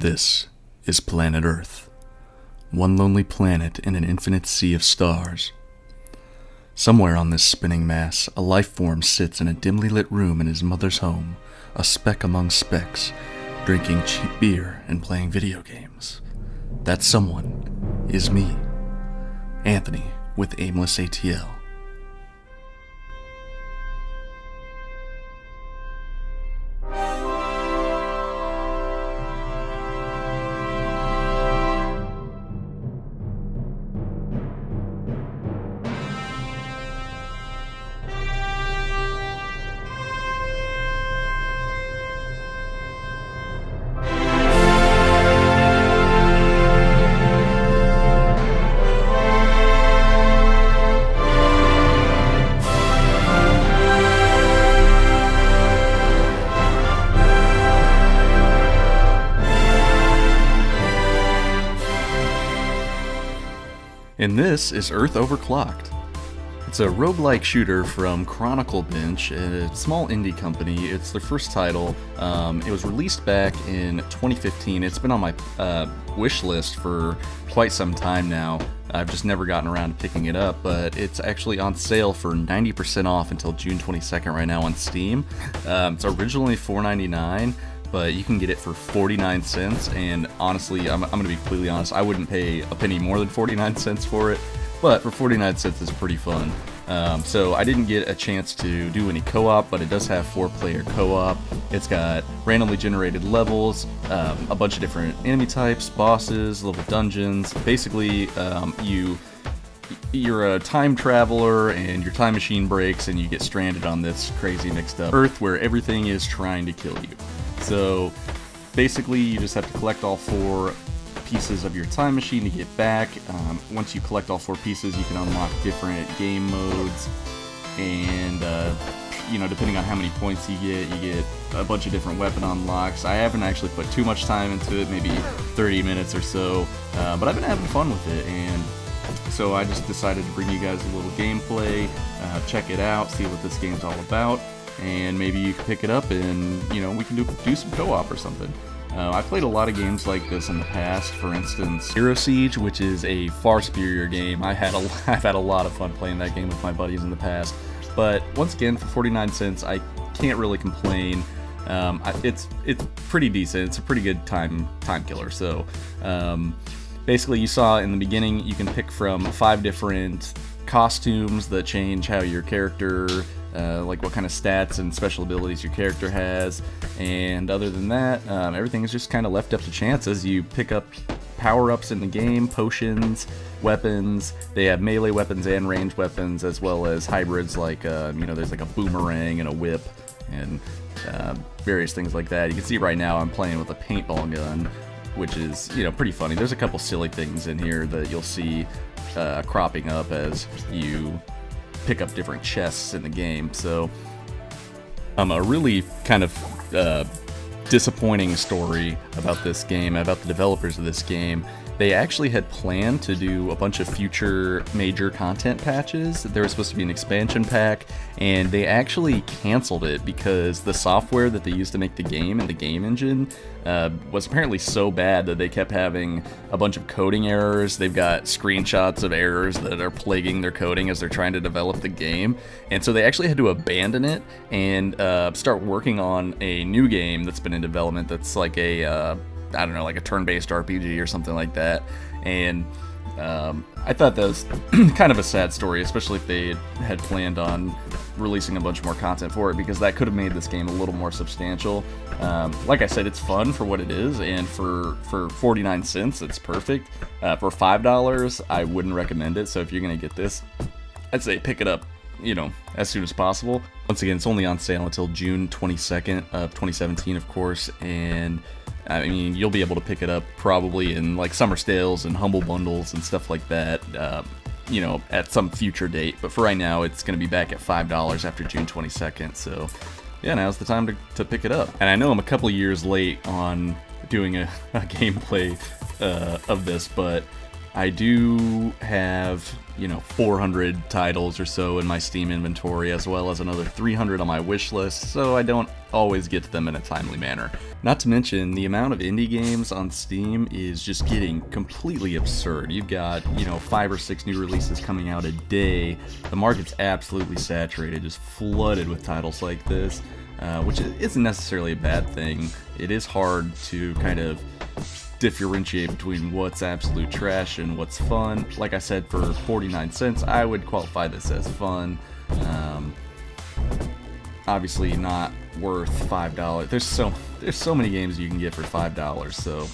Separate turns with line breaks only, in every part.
This is planet Earth, one lonely planet in an infinite sea of stars. Somewhere on this spinning mass, a life form sits in a dimly lit room in his mother's home, a speck among specks, drinking cheap beer and playing video games. That someone is me, Anthony with Aimless ATL. And this is Earth Overclocked. It's a roguelike shooter from Chronicle Bench, a small indie company. It's their first title. It was released back in 2015. It's been on my wish list for quite some time now. I've just never gotten around to picking it up, but it's actually on sale for 90% off until June 22nd right now on Steam. It's originally $4.99. But you can get it for 49 cents, and honestly, I'm going to be completely honest, I wouldn't pay a penny more than 49 cents for it, but for 49 cents it's pretty fun. So I didn't get a chance to do any co-op, but it does have 4-player co-op. It's got randomly generated levels, a bunch of different enemy types, bosses, little dungeons. Basically, you're a time traveler and your time machine breaks and you get stranded on this crazy mixed up Earth where everything is trying to kill you. So basically you just have to collect all 4 pieces of your time machine to get back. Once you collect all 4 pieces, you can unlock different game modes, and depending on how many points you get a bunch of different weapon unlocks. I haven't actually put too much time into it, maybe 30 minutes or so, but I've been having fun with it, and so I just decided to bring you guys a little gameplay, check it out, see what this game's all about, and maybe you can pick it up and, we can do some co-op or something. I've played a lot of games like this in the past. For instance, Hero Siege, which is a far superior game. I've had a lot of fun playing that game with my buddies in the past. But once again, for 49 cents, I can't really complain. It's pretty decent. It's a pretty good time killer. So basically, you saw in the beginning, you can pick from 5 different costumes that change how your character, like what kind of stats and special abilities your character has, and other than that, everything is just kind of left up to chance as you pick up power-ups in the game, potions, weapons. They have melee weapons and ranged weapons, as well as hybrids like, there's like a boomerang and a whip, and various things like that. You can see right now I'm playing with a paintball gun, which is, pretty funny. There's a couple silly things in here that you'll see cropping up as you pick up different chests in the game. So a really kind of disappointing story about this game, about the developers of this game. They actually had planned to do a bunch of future major content patches. There was supposed to be an expansion pack, and they actually canceled it because the software that they used to make the game and the game engine was apparently so bad that they kept having a bunch of coding errors. They've got screenshots of errors that are plaguing their coding as they're trying to develop the game, and so they actually had to abandon it and start working on a new game that's been in development that's like a like a turn-based RPG or something like that. And I thought that was kind of a sad story, especially if they had planned on releasing a bunch more content for it, because that could have made this game a little more substantial. Like I said, it's fun for what it is, and for 49 cents, it's perfect. For $5, I wouldn't recommend it, so if you're going to get this, I'd say pick it up, as soon as possible. Once again, it's only on sale until June 22nd of 2017, of course, and I mean, you'll be able to pick it up probably in like summer sales and humble bundles and stuff like that, at some future date. But for right now, it's going to be back at $5 after June 22nd. So yeah, now's the time to pick it up. And I know I'm a couple years late on doing a gameplay of this, but I do have, 400 titles or so in my Steam inventory, as well as another 300 on my wish list, so I don't always get to them in a timely manner. Not to mention, the amount of indie games on Steam is just getting completely absurd. You've got, 5 or 6 new releases coming out a day. The market's absolutely saturated, just flooded with titles like this, which isn't necessarily a bad thing. It is hard to kind of differentiate between what's absolute trash and what's fun. Like I said, for 49 cents, I would qualify this as fun. Obviously not worth $5. There's so many games you can get for $5, so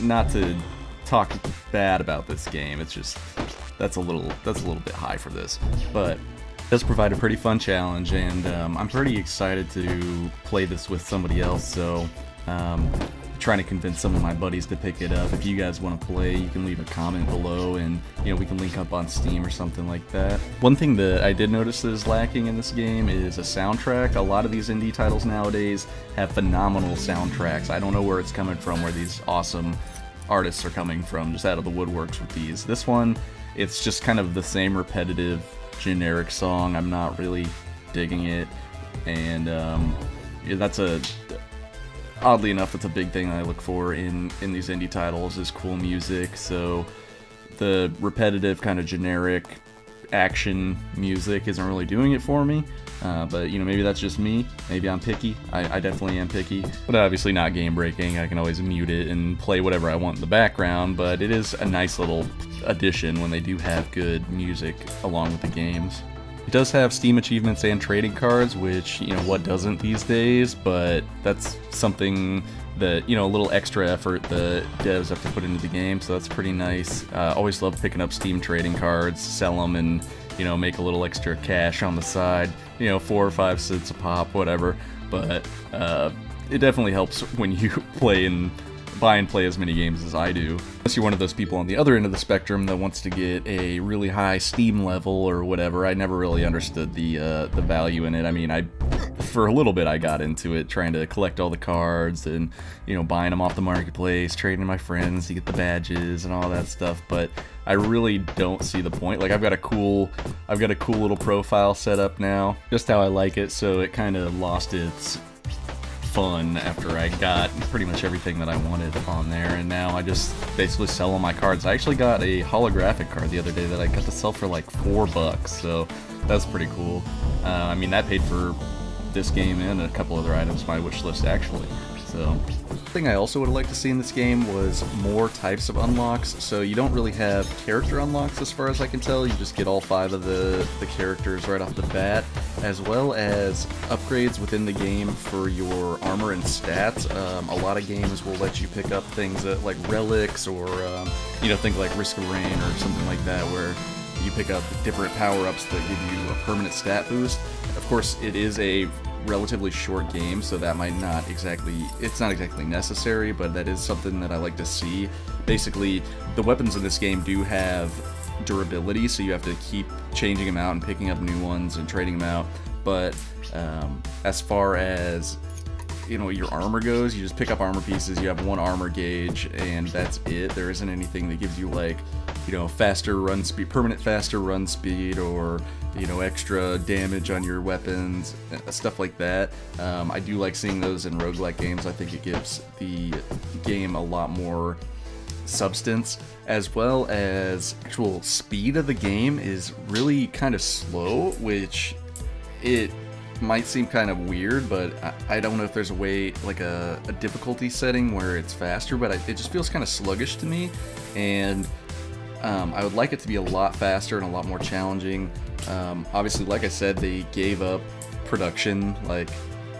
not to talk bad about this game, it's just that's a little bit high for this, but it does provide a pretty fun challenge, and I'm pretty excited to play this with somebody else, so trying to convince some of my buddies to pick it up. If you guys want to play, you can leave a comment below, and we can link up on Steam or something like that. One thing that I did notice that is lacking in this game is a soundtrack. A lot of these indie titles nowadays have phenomenal soundtracks. I don't know where it's coming from, where these awesome artists are coming from, just out of the woodworks with these. This one, it's just kind of the same repetitive, generic song. I'm not really digging it, and oddly enough, that's a big thing I look for in these indie titles, is cool music. So the repetitive, kind of generic action music isn't really doing it for me. But maybe that's just me. Maybe I'm picky. I definitely am picky. But obviously not game breaking. I can always mute it and play whatever I want in the background. But it is a nice little addition when they do have good music along with the games. It does have Steam achievements and trading cards, which, what doesn't these days, but that's something that, a little extra effort that devs have to put into the game, so that's pretty nice. Always love picking up Steam trading cards, sell them, and, make a little extra cash on the side, 4 or 5 cents a pop, whatever, but it definitely helps when you buy and play as many games as I do. Unless you're one of those people on the other end of the spectrum that wants to get a really high Steam level or whatever. I never really understood the value in it. I mean, for a little bit I got into it, trying to collect all the cards and buying them off the marketplace, trading to my friends to get the badges and all that stuff. But I really don't see the point. Like, I've got a cool little profile set up now, just how I like it. So it kind of lost its fun after I got pretty much everything that I wanted on there, and now I just basically sell all my cards. I actually got a holographic card the other day that I got to sell for like $4, so that's pretty cool. I mean, that paid for this game and a couple other items on my wish list, actually. So, the thing I also would like to see in this game was more types of unlocks. So you don't really have character unlocks as far as I can tell. You just get all 5 of the characters right off the bat, as well as upgrades within the game for your armor and stats. A lot of games will let you pick up things like relics, or think like Risk of Rain or something like that, where you pick up different power-ups that give you a permanent stat boost. Of course, it is a relatively short game, so that might not exactly, it's not exactly necessary, but that is something that I like to see. Basically, the weapons in this game do have durability, so you have to keep changing them out and picking up new ones and trading them out. But as far as your armor goes, you just pick up armor pieces. You have 1 armor gauge, and that's it. There isn't anything that gives you like faster run speed, permanent faster run speed, or extra damage on your weapons, stuff like that. I do like seeing those in roguelike games. I think it gives the game a lot more substance, as well as actual speed of the game is really kind of slow, which it might seem kind of weird, but I don't know if there's a way, like a difficulty setting where it's faster, but it just feels kind of sluggish to me, and I would like it to be a lot faster and a lot more challenging. Obviously, like I said, they gave up production, like,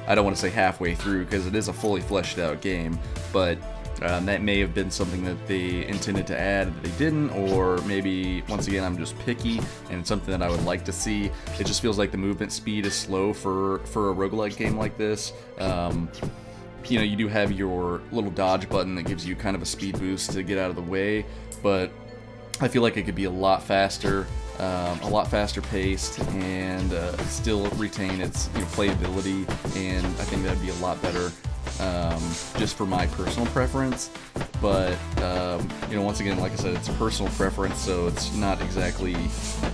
I don't want to say halfway through, because it is a fully fleshed out game, but that may have been something that they intended to add that they didn't, or maybe, once again, I'm just picky, and it's something that I would like to see. It just feels like the movement speed is slow for a roguelike game like this. You do have your little dodge button that gives you kind of a speed boost to get out of the way, but I feel like it could be a lot faster paced, and still retain its playability, and I think that'd be a lot better, just for my personal preference. but you know, once again, like I said, it's personal preference, so it's not exactly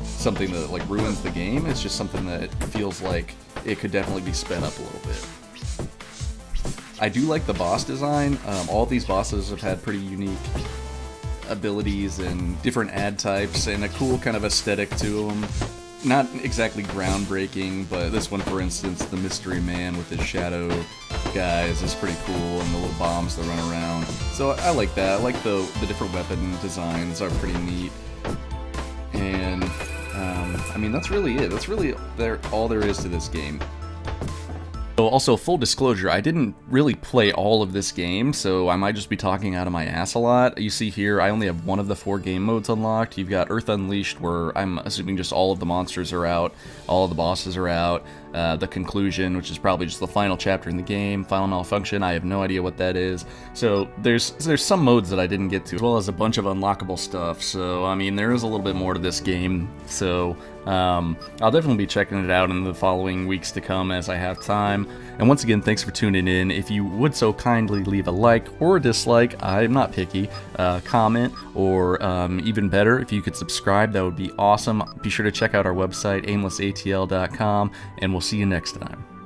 something that like ruins the game. It's just something that feels like it could definitely be sped up a little bit. I do like the boss design. All these bosses have had pretty unique abilities and different ad types and a cool kind of aesthetic to them. Not exactly groundbreaking, but this one, for instance, the Mystery Man with his shadow guys is pretty cool, and the little bombs that run around. So I like that. I like the different weapon designs are pretty neat. And I mean, that's really it. That's really all there is to this game. So also, full disclosure, I didn't really play all of this game, so I might just be talking out of my ass a lot. You see here, I only have one of the 4 game modes unlocked. You've got Earth Unleashed, where I'm assuming just all of the monsters are out, all of the bosses are out. The conclusion, which is probably just the final chapter in the game. Final Malfunction, I have no idea what that is. So there's some modes that I didn't get to, as well as a bunch of unlockable stuff. So I mean, there is a little bit more to this game. So I'll definitely be checking it out in the following weeks to come as I have time. And once again, thanks for tuning in. If you would so kindly leave a like or a dislike, I'm not picky, comment, or even better, if you could subscribe, that would be awesome. Be sure to check out our website, aimlessatl.com, and we'll see you next time.